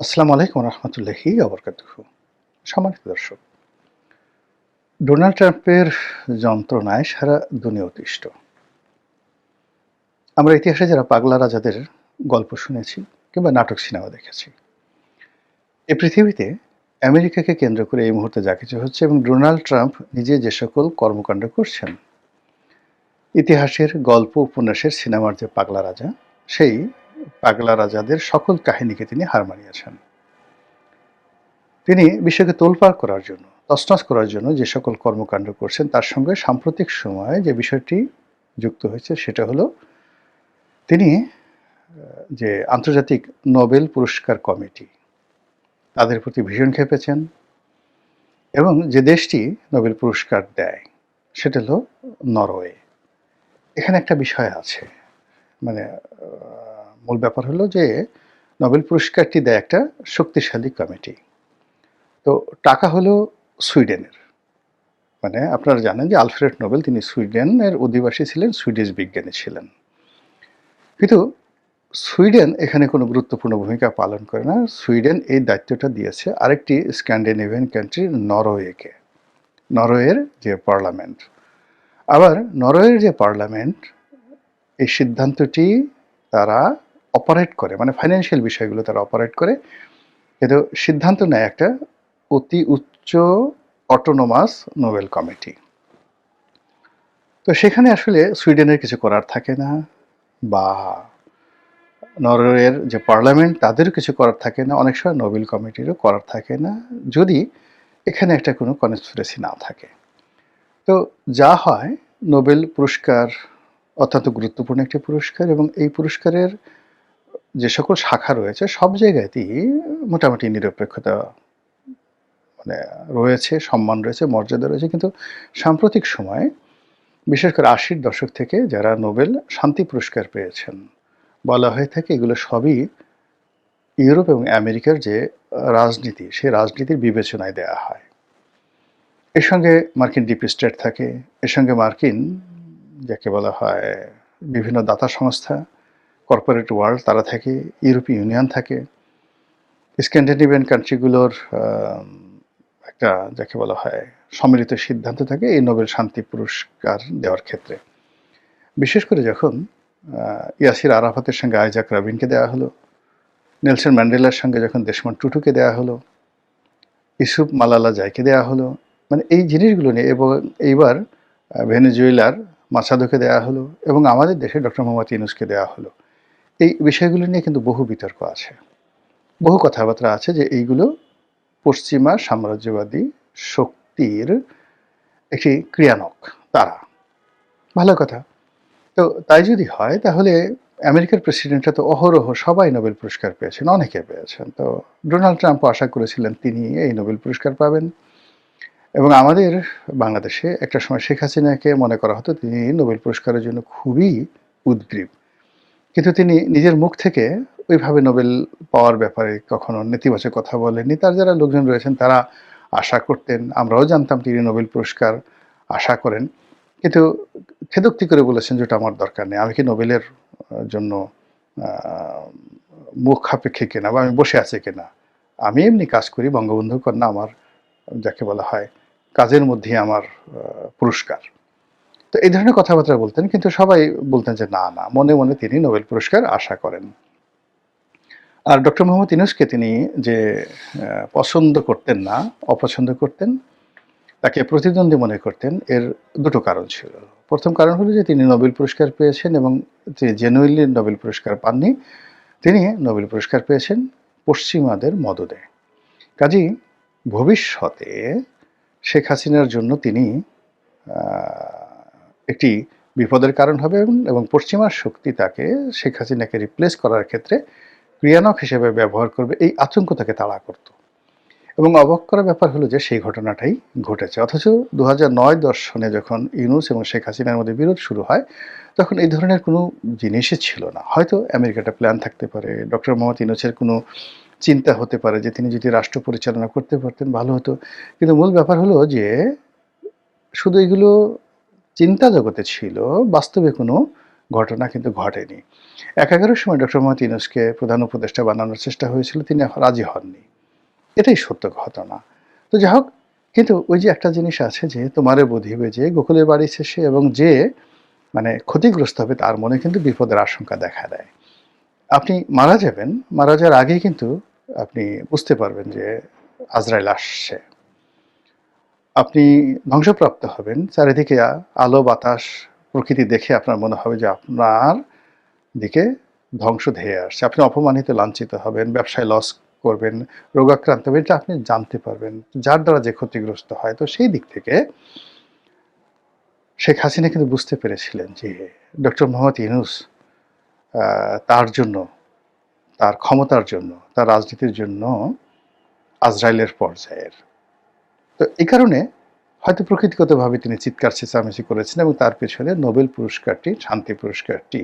আসসালামু আলাইকুম রহমতুল্লাহি ওবরকাতুহু। সম্মানিত দর্শক, ডোনাল্ড ট্রাম্পের যন্ত্রণায় সারা দুনিয়া অতিষ্ঠ। আমরা ইতিহাসে যারা পাগলা রাজাদের গল্প শুনেছি কিংবা নাটক সিনেমা দেখেছি, এই পৃথিবীতে আমেরিকাকে কেন্দ্র করে এই মুহূর্তে যা কিছু হচ্ছে এবং ডোনাল্ড ট্রাম্প নিজে যে সকল কর্মকাণ্ড করছেন, ইতিহাসের গল্প উপন্যাসের সিনেমার যে পাগলা রাজা, সেই পাগলা রাজাদের সকল কাহিনীকে তিনি হার মানিয়েছেন। তিনি বিশ্বকে তোলপাড় করার জন্য, তছনছ করার জন্য যে সকল কর্মকাণ্ড করছেন, তার সঙ্গে সাম্প্রতিক সময়ে যে বিষয়টি যুক্ত হয়েছে সেটা হলো তিনি যে আন্তর্জাতিক নোবেল পুরস্কার কমিটি, তাদের প্রতি ভীষণ ক্ষেপেছেন এবং যে দেশটি নোবেল পুরস্কার দেয় সেটা হলো নরওয়ে। এখানে একটা বিষয় আছে, মানে মূল ব্যাপার হলো যে নোবেল পুরস্কারটি দেয় একটা শক্তিশালী কমিটি। তো টাকা হলো সুইডেনের। মানে আপনারা জানেন যে আলফ্রেড নোবেল তিনি সুইডেনের অধিবাসী ছিলেন, সুইডিশ বিজ্ঞানী ছিলেন। কিন্তু সুইডেন এখানে কোনো গুরুত্বপূর্ণ ভূমিকা পালন করে না। সুইডেন এই দায়িত্বটা দিয়েছে আরেকটি স্ক্যান্ডিনেভিয়ান কান্ট্রি নরওয়েকে, নরওয়ের যে পার্লামেন্ট। আবার নরওয়ের যে পার্লামেন্ট এই সিদ্ধান্তটি তারা অপারেট করে, মানে ফাইন্যান্সিয়াল বিষয়গুলো তারা অপারেট করে, কিন্তু সিদ্ধান্ত নেয় একটা অতি উচ্চ অটোনোমাস নোবেল কমিটি। তো সেখানে আসলে সুইডেনের কিছু করার থাকে না, বা নরওয়ের যে পার্লামেন্ট তাদেরও কিছু করার থাকে না, অনেক সময় নোবেল কমিটিরও করার থাকে না, যদি এখানে একটা কোনো কনস্পিরেসি না থাকে। তো যা হয়, নোবেল পুরস্কার অত্যন্ত গুরুত্বপূর্ণ একটি পুরস্কার এবং এই পুরস্কারের যে সকল শাখা রয়েছে সব জায়গাতেই মোটামুটি নিরপেক্ষতা মানে রয়েছে, সম্মান রয়েছে, মর্যাদা রয়েছে। কিন্তু সাম্প্রতিক সময়ে বিশেষ করে ৮০-র দশক থেকে যারা নোবেল শান্তি পুরস্কার পেয়েছেন, বলা হয়ে থাকে এগুলো সবই ইউরোপ এবং আমেরিকার যে রাজনীতি, সেই রাজনীতির বিবেচনায় দেয়া হয়। এর সঙ্গে মার্কিন ডিপ স্টেট থাকে, এর সঙ্গে মার্কিন যাকে বলা হয় বিভিন্ন দাতা সংস্থা, কর্পোরেট ওয়ার্ল্ড তারা থাকে, ইউরোপীয় ইউনিয়ন থাকে, স্ক্যান্ডিনেভিয়ান কান্ট্রিগুলোর একটা যাকে বলা হয় সম্মিলিত সিদ্ধান্ত থাকে এই নোবেল শান্তি পুরস্কার দেওয়ার ক্ষেত্রে। বিশেষ করে যখন ইয়াসির আরাফাতের সঙ্গে আইজাক রাবিনকে দেওয়া হলো, নেলসন ম্যান্ডেলার সঙ্গে যখন দেশমন টুটুকে দেওয়া হলো, ইউসুফ মালালা জাইকে দেওয়া হলো, মানে এই জিনিসগুলো নিয়ে, এবং এইবার ভেনেজুয়েলার মাসাদোকে দেওয়া হলো এবং আমাদের দেশে ডক্টর মোহাম্মদ ইউনূসকে দেওয়া হলো। এই বিষয়গুলো নিয়ে কিন্তু বহু বিতর্ক আছে, বহু কথাবার্তা আছে যে এইগুলো পশ্চিমা সাম্রাজ্যবাদী শক্তির একটি ক্রিয়ানক তারা। ভালো কথা। তো তাই যদি হয় তাহলে আমেরিকার প্রেসিডেন্টরা তো অহরহ সবাই নোবেল পুরস্কার পেয়েছেন, অনেকে পেয়েছেন। তো ডোনাল্ড ট্রাম্পও আশা করেছিলেন তিনি এই নোবেল পুরস্কার পাবেন এবং আমাদের বাংলাদেশে একটা সময় শেখ হাসিনাকে মনে করা হতো তিনি নোবেল পুরস্কারের জন্য খুবই উদগ্রীব, কিন্তু তিনি নিজের মুখ থেকে ওইভাবে নোবেল পাওয়ার ব্যাপারে কখনো নেতিবাচক কথা বলেননি। তার যারা লোকজন রয়েছেন তারা আশা করতেন, আমরাও জানতাম তিনি নোবেল পুরস্কার আশা করেন, কিন্তু খেদোক্তি করে বলেছেন যে ওটা আমার দরকার নেই, আমি কি নোবেলের জন্য মুখ সাপেক্ষে কিনা বা আমি বসে আছি কিনা, আমি এমনি কাজ করি, বঙ্গবন্ধু কন্যা আমার যাকে বলা হয় কাজের মধ্যে আমার পুরস্কার। তো এই ধরনের কথাবার্তা বলতেন, কিন্তু সবাই বলতেন যে না না, মনে মনে তিনি নোবেল পুরস্কার আশা করেন। আর ডক্টর মোহাম্মদ ইউনূসকে তিনি যে পছন্দ করতেন না, অপছন্দ করতেন, তাকে প্রতিদ্বন্দ্বী মনে করতেন, এর দুটো কারণ ছিল। প্রথম কারণ হলো যে তিনি নোবেল পুরস্কার পেয়েছেন এবং তিনি জেনুইনলি নোবেল পুরস্কার পাননি, তিনি নোবেল পুরস্কার পেয়েছেন পশ্চিমাদের মদদে। কাজেই ভবিষ্যতে শেখ হাসিনার জন্য তিনি একটি বিপদের কারণ হবে এবং পশ্চিমা শক্তি তাকে শেখ হাসিনাকে রিপ্লেস করার ক্ষেত্রে ক্রিয়ানক হিসেবে ব্যবহার করবে, এই আতঙ্ক তাকে তাড়া করত। এবং অবাক করার ব্যাপার হলো যে সেই ঘটনাটাই ঘটেছে। অথচ ২০০৯-১০ সনে যখন ইউনূস এবং শেখ হাসিনার মধ্যে বিরোধ শুরু হয়, তখন এই ধরনের কোনো জিনিসই ছিল না। হয়তো আমেরিকাটা প্ল্যান থাকতে পারে, ডক্টর মোহাম্মদ ইউনূসের কোনো চিন্তা হতে পারে যে তিনি যদি রাষ্ট্র পরিচালনা করতে পারতেন ভালো হতো। কিন্তু মূল ব্যাপার হলো যে শুধু এগুলো চিন্তা জগতে ছিল, বাস্তবে কোনো ঘটনা কিন্তু ঘটেনি। ১-১১ সময় ডক্টর মোহাম্মদ ইউনূসকে প্রধান উপদেষ্টা বানানোর চেষ্টা হয়েছিল, তিনি রাজি হননি। এটাই সত্য ঘটনা। তো যাই হোক, কিন্তু ওই যে একটা জিনিস আছে যে, তোমারে বুঝিবে যে গোকুলের বাড়ি শেষে, এবং যে মানে ক্ষতিগ্রস্ত হবে তার মনে কিন্তু বিপদের আশঙ্কা দেখা দেয়। আপনি মারা যাবেন, মারা যাওয়ার আগেই কিন্তু আপনি বুঝতে পারবেন যে আজরাইল আসছে। আপনি ধ্বংসপ্রাপ্ত হবেন, চারিদিকে আলো বাতাস প্রকৃতি দেখে আপনার মনে হবে যে আপনার দিকে ধ্বংস ধেয়ে আসছে। আপনি অপমানিত, লাঞ্ছিত হবেন, ব্যবসায় লস করবেন, রোগাক্রান্ত হবেন, এটা আপনি জানতে পারবেন, যার দ্বারা যে ক্ষতিগ্রস্ত হয়। তো সেই দিক থেকে শেখ হাসিনা কিন্তু বুঝতে পেরেছিলেন যে ডক্টর মোহাম্মদ ইউনূস তার জন্য, তার ক্ষমতার জন্য, তার রাজনীতির জন্য আজরাইলের পর্যায়ের। তো এই কারণে হয়তো প্রকৃতিগতভাবে তিনি চিৎকার চেঁচামেচি করেছেন, এবং তার পেছনে নোবেল পুরস্কারটি, শান্তি পুরস্কারটি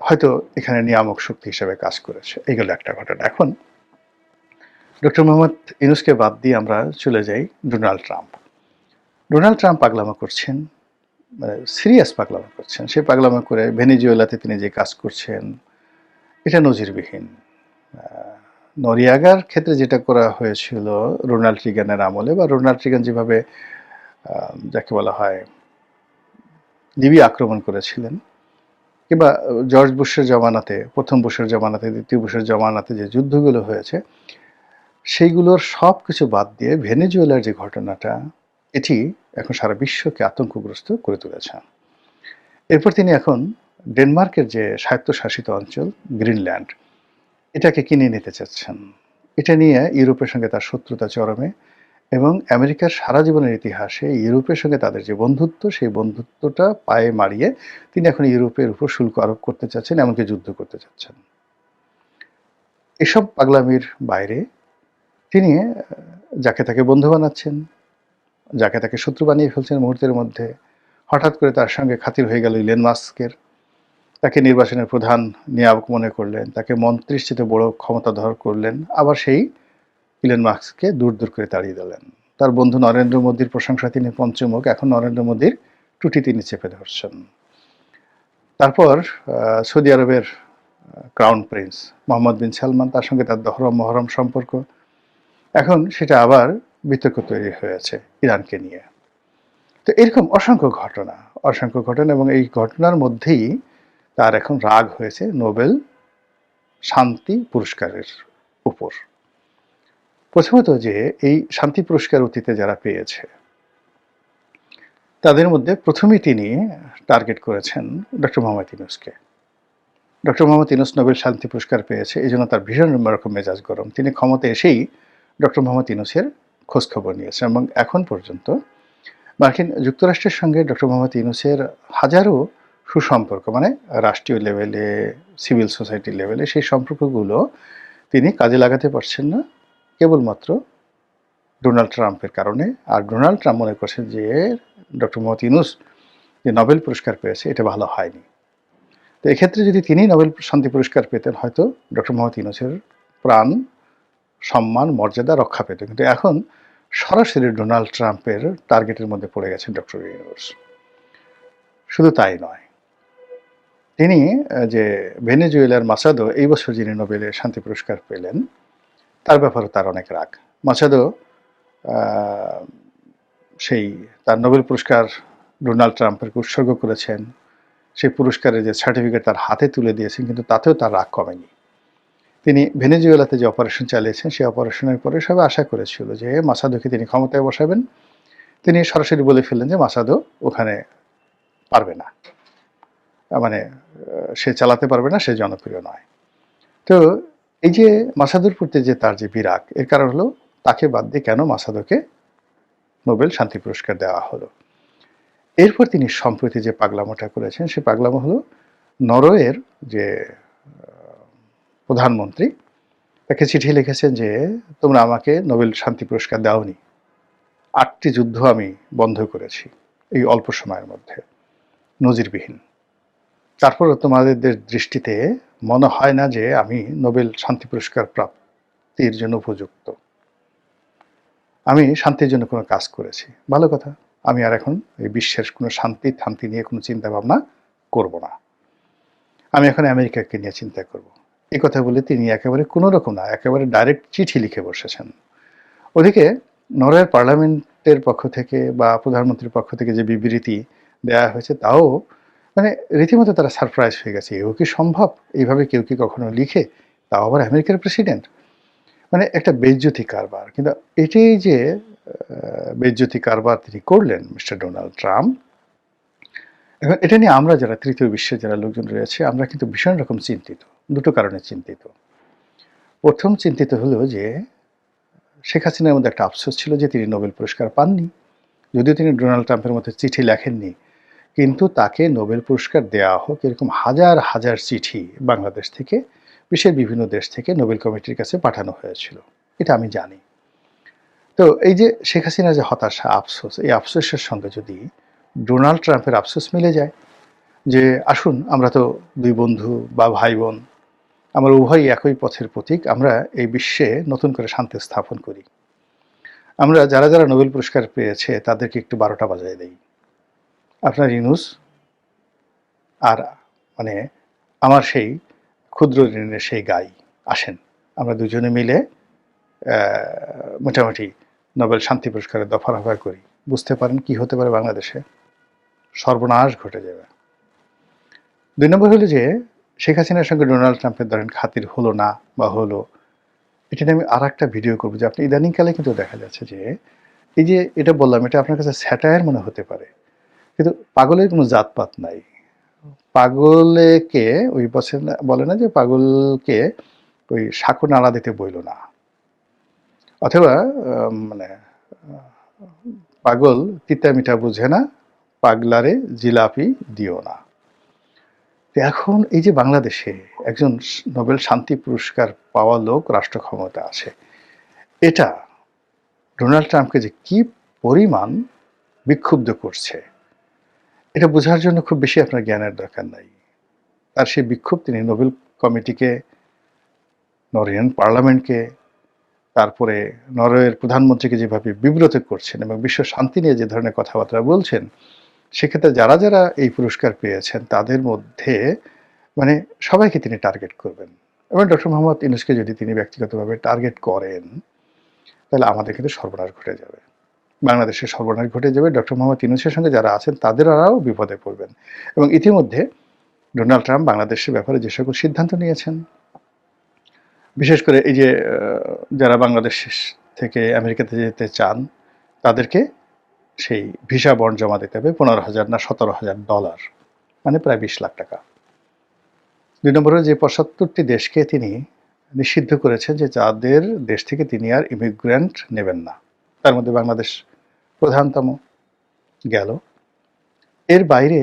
হয়তো এখানে নিয়ামক শক্তি হিসেবে কাজ করেছে। এই গেল একটা ঘটনা। এখন ডক্টর মোহাম্মদ ইউনূসকে বাদ দিয়ে আমরা চলে যাই ডোনাল্ড ট্রাম্প। ডোনাল্ড ট্রাম্প পাগলামো করছেন, মানে সিরিয়াস পাগলামো করছেন। সে পাগলামো করে ভেনেজুয়েলাতে তিনি যে কাজ করছেন, এটা নজিরবিহীন। নরিয়াগার ক্ষেত্রে যেটা করা হয়েছিল রোনাল্ড রিগানের আমলে, বা রোনাল্ড রিগান যেভাবে যাকে বলা হয় লিবিয়া আক্রমণ করেছিলেন, কিংবা জর্জ বুশের জমানাতে, প্রথম বুশের জমানাতে, দ্বিতীয় বুশের জমানাতে যে যুদ্ধগুলো হয়েছে, সেইগুলোর সব কিছু বাদ দিয়ে ভেনেজুয়েলার যে ঘটনাটা, এটি এখন সারা বিশ্বকে আতঙ্কগ্রস্ত করে তুলেছে। এরপর তিনি এখন ডেনমার্কের যে স্বায়ত্তশাসিত অঞ্চল গ্রিনল্যান্ড, এটাকে কিনে নিতে চাচ্ছেন। এটা নিয়ে ইউরোপের সঙ্গে তার শত্রুতা চরমে, এবং আমেরিকার সারা জীবনের ইতিহাসে ইউরোপের সঙ্গে তাদের যে বন্ধুত্ব, সেই বন্ধুত্বটা পায়ে মারিয়ে তিনি এখন ইউরোপের উপর শুল্ক আরোপ করতে চাচ্ছেন, এমনকি যুদ্ধ করতে চাচ্ছেন। এসব পাগলামির বাইরে তিনি যাকে তাকে বন্ধু বানাচ্ছেন, যাকে তাকে শত্রু বানিয়ে ফেলছেন মুহূর্তের মধ্যে। হঠাৎ করে তার সঙ্গে খাতির হয়ে গেল ইলন মাস্কের, তাকে নির্বাচনের প্রধান নিয়ামক মনে করলেন, তাকে মন্ত্রীর চেয়ে বড় ক্ষমতাধর করলেন, আবার সেই ইলন মাস্ককে দূর দূর করে তাড়িয়ে দিলেন। তার বন্ধু নরেন্দ্র মোদীর প্রশংসা তিনি পঞ্চমুখ, এখন নরেন্দ্র মোদীর টুটি তিনি চেপে ধরছেন। তারপর সৌদি আরবের ক্রাউন প্রিন্স মোহাম্মদ বিন সালমান, তার সঙ্গে তার দহরম মহরম সম্পর্ক, এখন সেটা আবার বিতর্ক তৈরি হয়েছে ইরানকে নিয়ে। তো এরকম অসংখ্য ঘটনা, এবং এই ঘটনার মধ্যেই তার এখন রাগ হয়েছে নোবেল শান্তি পুরস্কারের উপর। প্রথমত যে এই শান্তি পুরস্কার অতীতে যারা পেয়েছে, তাদের মধ্যে প্রথমেই তিনি টার্গেট করেছেন ডক্টর মোহাম্মদ ইউনূসকে। ডক্টর মোহাম্মদ ইউনূস নোবেল শান্তি পুরস্কার পেয়েছে, এই জন্য তার ভীষণ রকম মেজাজ গরম। তিনি ক্ষমতায় এসেই ডক্টর মোহাম্মদ ইউনূসের খোঁজখবর নিয়েছেন, এবং এখন পর্যন্ত মার্কিন যুক্তরাষ্ট্রের সঙ্গে ডক্টর মোহাম্মদ ইউনূসের হাজারো সুসম্পর্ক, মানে রাষ্ট্রীয় লেভেলে, সিভিল সোসাইটি লেভেলে, সেই সম্পর্কগুলো তিনি কাজে লাগাতে পারছেন না কেবলমাত্র ডোনাল্ড ট্রাম্পের কারণে। আর ডোনাল্ড ট্রাম্প মনে করছেন যে ডক্টর মোহাম্মদ ইউনূস যে নোবেল পুরস্কার পেয়েছে, এটা ভালো হয়নি। তো এক্ষেত্রে যদি তিনি নোবেল শান্তি পুরস্কার পেতেন, হয়তো ডক্টর মোহাম্মদ ইউনূসের প্রাণ, সম্মান, মর্যাদা রক্ষা পেত। কিন্তু এখন সরাসরি ডোনাল্ড ট্রাম্পের টার্গেটের মধ্যে পড়ে গেছেন ডক্টর ইউনূস। শুধু তাই নয়, তিনি যে ভেনেজুয়েলার মাসাদো এই বছর যিনি নোবেলের শান্তি পুরস্কার পেলেন, তার ব্যাপারে তার অনেক রাগ। মাসাদো সেই তার নোবেল পুরস্কার ডোনাল্ড ট্রাম্পকে উৎসর্গ করেছেন, সেই পুরস্কারের যে সার্টিফিকেট তার হাতে তুলে দিয়েছেন, কিন্তু তাতেও তার রাগ কমেনি। তিনি ভেনেজুয়েলাতে যে অপারেশন চালিয়েছেন, সেই অপারেশনের পরে সবাই আশা করেছিল যে মাসাদোকে তিনি ক্ষমতায় বসাবেন। তিনি সরাসরি বলে ফেললেন যে মাসাদো ওখানে পারবে না, মানে সে চালাতে পারবে না, সে জনপ্রিয় নয়। তো এই যে মাসাদোর প্রতি যে তার যে বিরাগ, এর কারণ হলো তাকে বাদ দিয়ে কেন মাসাদোকে নোবেল শান্তি পুরস্কার দেওয়া হলো। এরপর তিনি সম্প্রতি যে পাগলামোটা করেছেন, সে পাগলামো হলো নরওয়ের যে প্রধানমন্ত্রী, তাকে চিঠি লিখেছেন যে তোমরা আমাকে নোবেল শান্তি পুরস্কার দাওনি, 8টি যুদ্ধ আমি বন্ধ করেছি এই অল্প সময়ের মধ্যে, নজিরবিহীন। তারপরও তোমাদের দৃষ্টিতে মনে হয় না যে আমি নোবেল শান্তি পুরস্কার প্রাপ্তির জন্য উপযুক্ত। আমি শান্তির জন্য কোনো কাজ করেছি, ভালো কথা। আমি আর এখন এই বিশ্বের কোনো শান্তি নিয়ে কোনো চিন্তা ভাবনা করব না, আমি এখন আমেরিকাকে নিয়ে চিন্তা করব। এই কথা বলে তিনি একেবারে কোনো রকম না, একেবারে ডাইরেক্ট চিঠি লিখে বসেছেন। ওদিকে নরওয়ের পার্লামেন্টের পক্ষ থেকে বা প্রধানমন্ত্রীর পক্ষ থেকে যে বিবৃতি দেয়া হয়েছে তাও মানে রীতিমতো তারা সারপ্রাইজ হয়ে গেছে। এও কি সম্ভব? এইভাবে কেউ কি কখনো লিখে? তাও আবার আমেরিকার প্রেসিডেন্ট। মানে একটা বেইজ্জতি কারবার। কিন্তু এটাই যে বেইজ্জতি কারবার তিনি করলেন মিস্টার ডোনাল্ড ট্রাম্প, এখন এটা নিয়ে আমরা যারা তৃতীয় বিশ্বের যারা লোকজন রয়েছে আমরা কিন্তু ভীষণ রকম চিন্তিত। দুটো কারণে চিন্তিত। প্রথম চিন্তিত হলো যে শেখ হাসিনার মধ্যে একটা আফসোস ছিল যে তিনি নোবেল পুরস্কার পাননি। যদিও তিনি ডোনাল্ড ট্রাম্পের মতো চিঠি লেখেননি, কিন্তু তাকে নোবেল পুরস্কার দেওয়া হোক এরকম হাজার হাজার চিঠি বাংলাদেশ থেকে, বিশ্বের বিভিন্ন দেশ থেকে নোবেল কমিটির কাছে পাঠানো হয়েছিল। এটা আমি জানি। তো এই যে শেখ হাসিনার যে হতাশা, আফসোস, এই আফসোসের সঙ্গে যদি ডোনাল্ড ট্রাম্পের আফসোস মিলে যায় যে আসুন আমরা তো দুই বন্ধু বা ভাই বোন, আমরা উভয়ই একই পথের প্রতীক, আমরা এই বিশ্বে নতুন করে শান্তি স্থাপন করি। আমরা যারা যারা নোবেল পুরস্কার পেয়েছে তাদেরকে একটু 12টা বাজায় দেই। আপনার ইউনূস আর মানে আমার সেই ক্ষুদ্র ঋণের সেই গাই, আসেন আমরা দুজনে মিলে মোটামুটি নোবেল শান্তি পুরস্কারের দফা করি। বুঝতে পারেন কি হতে পারে বাংলাদেশে? সর্বনাশ ঘটে যাবে। 2 নম্বর হলো যে শেখ হাসিনার সঙ্গে ডোনাল্ড ট্রাম্পের ধরেন খাতির হলো না বা হলো, এটা নিয়ে আমি আরেকটা ভিডিও করব যে আপনি ইদানিংকালে কিন্তু দেখা যাচ্ছে যে এই যে এটা বললাম এটা আপনার কাছে স্যাটায়ার মনে হতে পারে, কিন্তু পাগলের কোনো জাতপাত নাই। পাগলেকে ওই বলে না যে পাগলকে ওই সাঁকো নাড়া দিতে বইল না, অথবা মানে পাগল তিতা মিঠা বুঝে না, পাগলারে জিলাপি দিও না। এখন এই যে বাংলাদেশে একজন নোবেল শান্তি পুরস্কার পাওয়া লোক রাষ্ট্র ক্ষমতা আছে, এটা ডোনাল্ড ট্রাম্পকে যে কি পরিমাণ বিক্ষুব্ধ করছে এটা বোঝার জন্য খুব বেশি আপনার জ্ঞানের দরকার নাই। আর সেই বিক্ষোভ তিনি নোবেল কমিটিকে, নরওয়েজিয়ান পার্লামেন্টকে, তারপরে নরওয়ের প্রধানমন্ত্রীকে যেভাবে বিব্রত করছেন এবং বিশ্ব শান্তি নিয়ে যে ধরনের কথাবার্তা বলছেন, সেক্ষেত্রে যারা যারা এই পুরস্কার পেয়েছেন তাদের মধ্যে মানে সবাইকে তিনি টার্গেট করবেন। এবং ডক্টর মোহাম্মদ ইউনূসকে যদি তিনি ব্যক্তিগতভাবে টার্গেট করেন তাহলে আমাদের কিন্তু সর্বনাশ ঘটে যাবে, বাংলাদেশের সর্বনাশ ঘটে যাবে। ডক্টর মোহাম্মদ ইউনূসের সঙ্গে যারা আছেন তাদেরও বিপদে পড়বেন। এবং ইতিমধ্যে ডোনাল্ড ট্রাম্প বাংলাদেশের ব্যাপারে যে সকল সিদ্ধান্ত নিয়েছেন, বিশেষ করে এই যে যারা বাংলাদেশ থেকে আমেরিকাতে যেতে চান তাদেরকে সেই ভিসা বন্ড জমা দিতে হবে 15,000 না $17,000, মানে প্রায় 20 লাখ টাকা। 2 নম্বরে যে 75টি দেশকে তিনি নিষিদ্ধ করেছেন যে যাদের দেশ থেকে তিনি আর ইমিগ্রেন্ট নেবেন না, তার মধ্যে বাংলাদেশ প্রধানতম গেল। এর বাইরে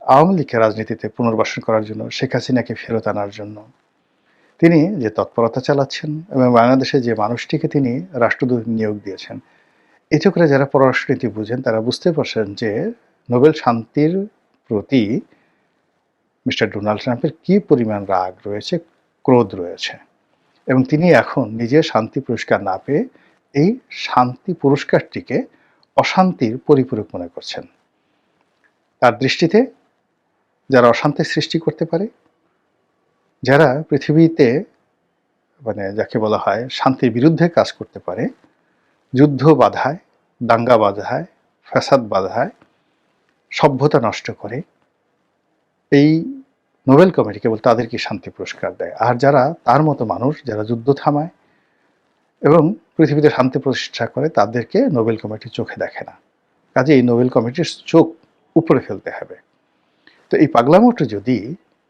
আওয়ামী লীগকে রাজনীতিতে পুনর্বাসন করার জন্য, শেখ হাসিনাকে ফেরত আনার জন্য তিনি যে তৎপরতা চালাচ্ছেন এবং বাংলাদেশে যে মানুষটিকে তিনি রাষ্ট্রদূত নিয়োগ দিয়েছেন, এতে করে যারা পররাষ্ট্রনীতি বুঝেন তারা বুঝতে পারছেন যে নোবেল শান্তির প্রতি মিস্টার ডোনাল্ড ট্রাম্পের কী পরিমাণ রাগ রয়েছে, ক্রোধ রয়েছে। এবং তিনি এখন নিজে শান্তি পুরস্কার না পেয়ে এই শান্তি পুরস্কারটিকে অশান্তির পরিপূরক মনে করছেন। তার দৃষ্টিতে যারা অশান্তির সৃষ্টি করতে পারে, যারা পৃথিবীতে মানে যাকে বলা হয় শান্তির বিরুদ্ধে কাজ করতে পারে, যুদ্ধ বাধায়, দাঙ্গা বাধায়, ফ্যাসাদ বাধায়, সভ্যতা নষ্ট করে, এই নোবেল কমিটি কেবল তাদেরকে শান্তি পুরস্কার দেয়। আর যারা তার মতো মানুষ যারা যুদ্ধ থামায় এবং পৃথিবীতে শান্তি প্রতিষ্ঠা করে তাদেরকে নোবেল কমিটি চোখে দেখে না। কাজে এই নোবেল কমিটির চোখ উপরে ফেলতে হবে। তো এই পাগলামোটা যদি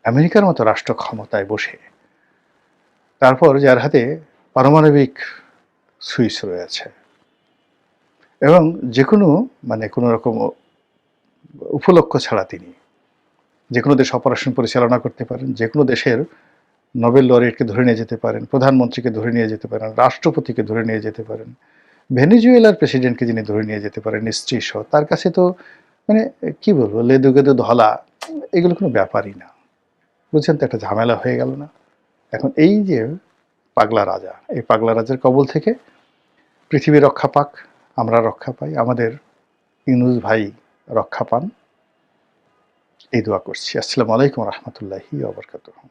আমেরিকার মতো রাষ্ট্র ক্ষমতায় বসে, তারপর যার হাতে পারমাণবিক সুইচ রয়েছে এবং যে কোনো মানে কোনো রকম উপলক্ষ ছাড়া তিনি যে কোনো দেশ অপারেশন পরিচালনা করতে পারেন, যে কোনো দেশের নোবেল লরেটকে ধরে নিয়ে যেতে পারেন, প্রধানমন্ত্রীকে ধরে নিয়ে যেতে পারেন, রাষ্ট্রপতিকে ধরে নিয়ে যেতে পারেন, ভেনেজুয়েলার প্রেসিডেন্টকে যিনি ধরে নিয়ে যেতে পারেন স্ত্রী সহ, তার কাছে তো মানে কি বলবো লেদু গেদু ধলা এগুলো কোনো ব্যাপারই না। বুঝছেন তো, একটা ঝামেলা হয়ে গেল না? এখন এই যে পাগলা রাজা, এই পাগলা রাজার কবল থেকে পৃথিবী রক্ষা পাক, আমরা রক্ষা পাই, আমাদের ইউনূস ভাই রক্ষা পান, এই দোয়া করছি। আসসালামু আলাইকুম ওয়া রাহমাতুল্লাহি ওয়া বারাকাতুহু।